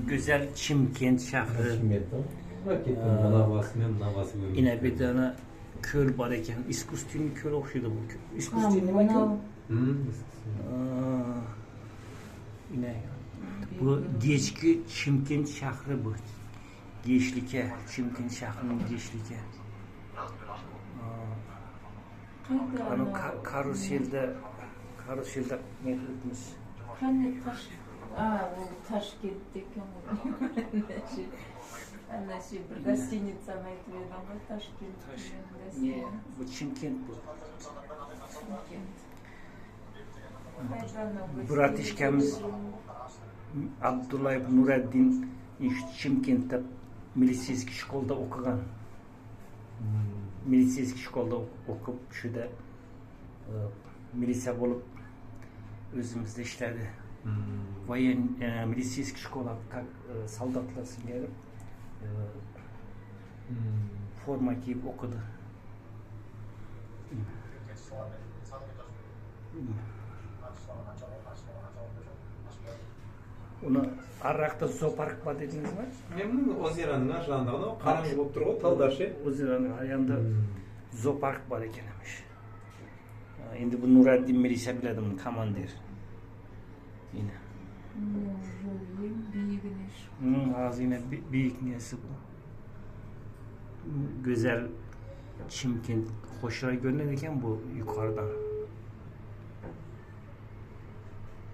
güzel Çimkent şehri. Hakikaten Navası'nın Navası görüyoruz. Yine bir tane köl var eken. İskustini köl okşuyordu bu köl. İskustini mi köl? Yine bu geçki Çimkent şehri bu. Geçlike, Çimkent şehrinin geçlike. Hani karuselde ne yapmış? Hani taş, o Taşkent'teki ama Anlaşıldı. Bir gостиница Maytve'den var Taşkent. Ne? Bu Çimkent bu. Bratişkemiz Abdullah ibn Nureddin Çimkent'te Milisiyski şkolda okugan. Milisiyski şkolda okup şurada milisiya bulup özümüzde işledi. Voyen milisiyski şkola soldatlar gelip forma giyip okudu. Onu Arrak'ta zoopark var dediniz mi? Memnun Oziran'ın aşağında o karanlık olup duruyor Taldaşı. Oziran'ın ayağında zoopark var ekenmiş. Şimdi bu Nureddin Milise biledim komandir. Yine. Ağzı yine büyük niyesi bu. Güzel Çimkent hoşuna görünürken bu yukarıdan.